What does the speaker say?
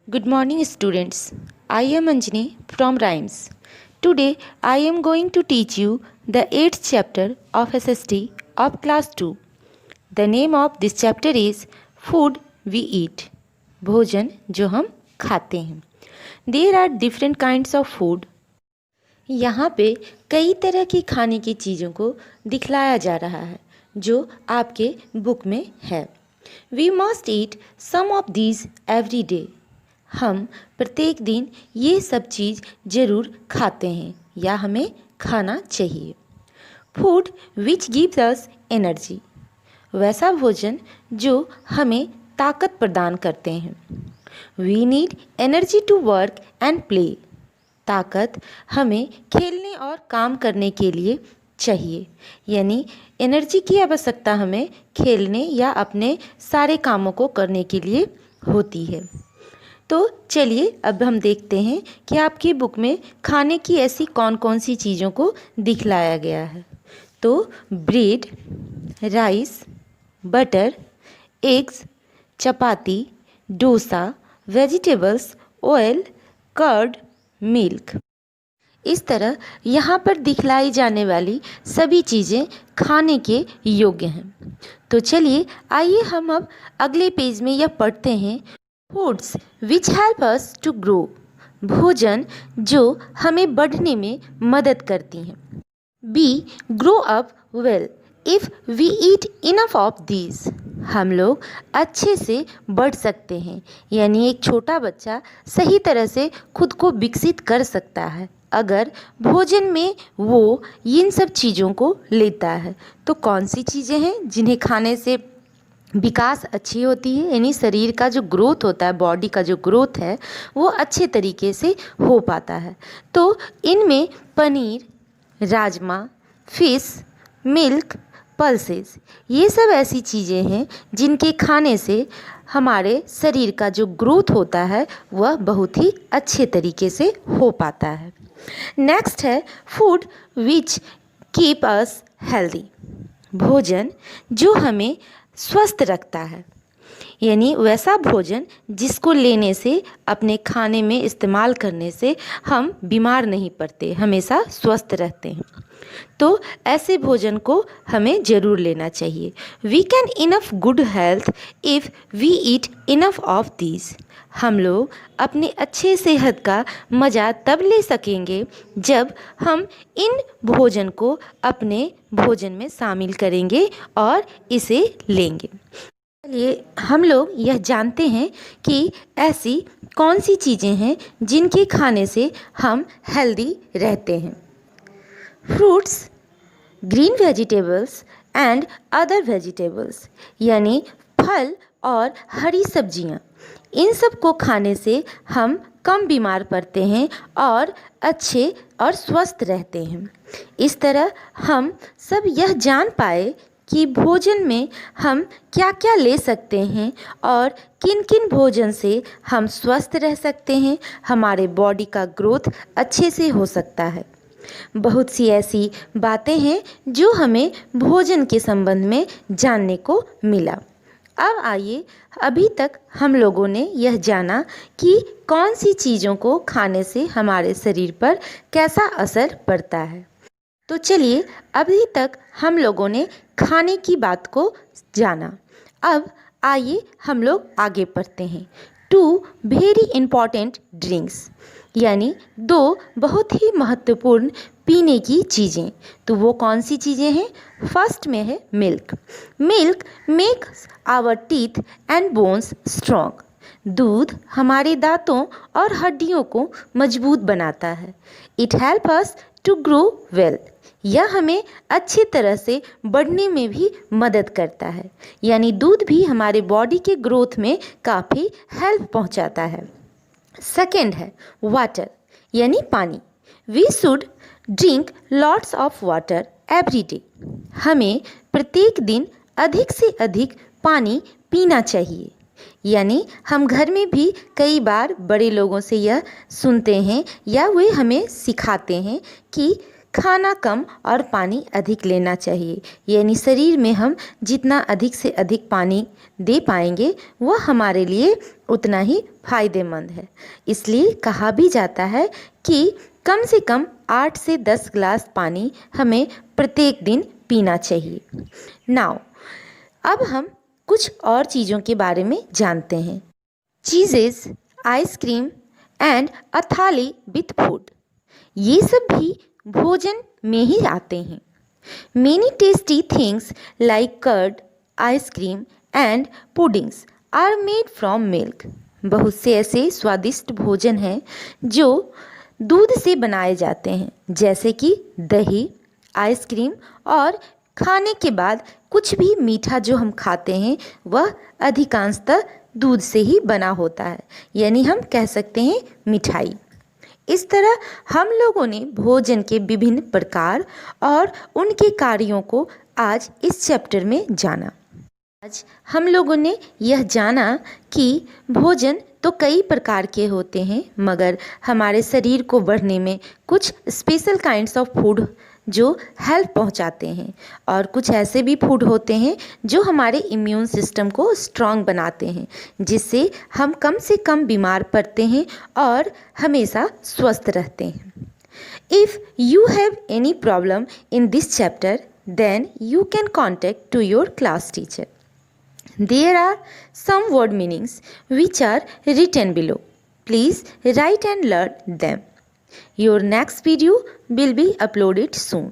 Good morning, students. I am Anjani from Rhymes. Today, I am going to teach you the 8th chapter of SST of Class 2. The name of this chapter is Food We Eat. भोजन जो हम खाते हैं. There are different kinds of food. यहाँ पे कई तरह की खाने की चीज़ों को दिखलाया जा रहा है जो आपके बुक में है. We must eat some of these every day. हम प्रत्येक दिन ये सब चीज़ ज़रूर खाते हैं या हमें खाना चाहिए. Food which gives us energy. वैसा भोजन जो हमें ताकत प्रदान करते हैं. We need energy to work and play. ताकत हमें खेलने और काम करने के लिए चाहिए. यानी एनर्जी की आवश्यकता हमें खेलने या अपने सारे कामों को करने के लिए होती है. तो चलिए अब हम देखते हैं कि आपकी बुक में खाने की ऐसी कौन कौन सी चीज़ों को दिखलाया गया है. तो bread, rice, butter, eggs, chapati, dosa, vegetables, oil, curd, milk. इस तरह यहाँ पर दिखलाई जाने वाली सभी चीज़ें खाने के योग्य हैं. तो चलिए आइए हम अब अगले पेज में यह पढ़ते हैं. Foods which help us to grow. भोजन जो हमें बढ़ने में मदद करती हैं. Be grow up well if we eat enough of these. हम लोग अच्छे से बढ़ सकते हैं. यानी एक छोटा बच्चा सही तरह से खुद को विकसित कर सकता है अगर भोजन में वो इन सब चीज़ों को लेता है. तो कौन सी चीज़ें हैं जिन्हें खाने से विकास अच्छी होती है. यानी शरीर का जो ग्रोथ होता है, बॉडी का जो ग्रोथ है वो अच्छे तरीके से हो पाता है. तो इनमें paneer, rajma, fish, milk, pulses, ये सब ऐसी चीज़ें हैं जिनके खाने से हमारे शरीर का जो ग्रोथ होता है वह बहुत ही अच्छे तरीके से हो पाता है. नेक्स्ट है food which keep us healthy. भोजन जो हमें स्वस्थ रखता है. यानी वैसा भोजन जिसको लेने से, अपने खाने में इस्तेमाल करने से हम बीमार नहीं पड़ते, हमेशा स्वस्थ रहते हैं. तो ऐसे भोजन को हमें ज़रूर लेना चाहिए. We can enough good health if we eat enough of these. हम लोग अपने अच्छे सेहत का मज़ा तब ले सकेंगे जब हम इन भोजन को अपने भोजन में शामिल करेंगे और इसे लेंगे. चलिए हम लोग यह जानते हैं कि ऐसी कौन सी चीज़ें हैं जिनके खाने से हम हेल्दी रहते हैं. Fruits, green vegetables and other vegetables. यानी फल और हरी सब्जियां. इन सब को खाने से हम कम बीमार पड़ते हैं और अच्छे और स्वस्थ रहते हैं. इस तरह हम सब यह जान पाए कि भोजन में हम क्या क्या ले सकते हैं और किन किन भोजन से हम स्वस्थ रह सकते हैं, हमारे बॉडी का ग्रोथ अच्छे से हो सकता है. बहुत सी ऐसी बातें हैं जो हमें भोजन के संबंध में जानने को मिला. अब आइए, अभी तक हम लोगों ने यह जाना कि कौन सी चीज़ों को खाने से हमारे शरीर पर कैसा असर पड़ता है. तो चलिए अभी तक हम लोगों ने खाने की बात को जाना. अब आइए हम लोग आगे बढ़ते हैं. 2 वेरी इम्पॉर्टेंट ड्रिंक्स. यानी 2 बहुत ही महत्वपूर्ण पीने की चीज़ें. तो वो कौन सी चीज़ें हैं? फर्स्ट में है milk. Milk makes our teeth and bones strong. दूध हमारे दांतों और हड्डियों को मजबूत बनाता है. It help us to grow well. यह हमें अच्छी तरह से बढ़ने में भी मदद करता है. यानी दूध भी हमारे बॉडी के ग्रोथ में काफ़ी हेल्प पहुंचाता है. सेकेंड है वाटर, यानी पानी. We should drink lots of water every day. हमें प्रत्येक दिन अधिक से अधिक पानी पीना चाहिए. यानी हम घर में भी कई बार बड़े लोगों से यह सुनते हैं या वे हमें सिखाते हैं कि खाना कम और पानी अधिक लेना चाहिए। यानी शरीर में हम जितना अधिक से अधिक पानी दे पाएंगे वह हमारे लिए उतना ही फायदेमंद है। इसलिए कहा भी जाता है कि कम से कम 8 से 10 ग्लास पानी हमें प्रत्येक दिन पीना चाहिए। नाउ अब हम कुछ और चीज़ों के बारे में जानते हैं। चीज़ेस, आइसक्रीम एंड अ थाली विथ फूड, ये सब भी भोजन में ही आते हैं। Many tasty things like curd, ice cream and puddings are made from milk. बहुत से ऐसे स्वादिष्ट भोजन हैं जो दूध से बनाए जाते हैं, जैसे कि दही, आइसक्रीम, और खाने के बाद कुछ भी मीठा जो हम खाते हैं वह अधिकांशतः दूध से ही बना होता है, यानी हम कह सकते हैं मिठाई। इस तरह हम लोगों ने भोजन के विभिन्न प्रकार और उनके कार्यों को आज इस चैप्टर में जाना। आज हम लोगों ने यह जाना कि भोजन तो कई प्रकार के होते हैं, मगर हमारे शरीर को बढ़ने में कुछ स्पेशल काइंड्स ऑफ फूड जो हेल्प पहुंचाते हैं, और कुछ ऐसे भी फूड होते हैं जो हमारे इम्यून सिस्टम को स्ट्रांग बनाते हैं, जिससे हम कम से कम बीमार पड़ते हैं और हमेशा स्वस्थ रहते हैं। If you have any problem in this chapter then you can contact to your class teacher. There are some word meanings which are written below. Please write and learn them. Your next video will be uploaded soon.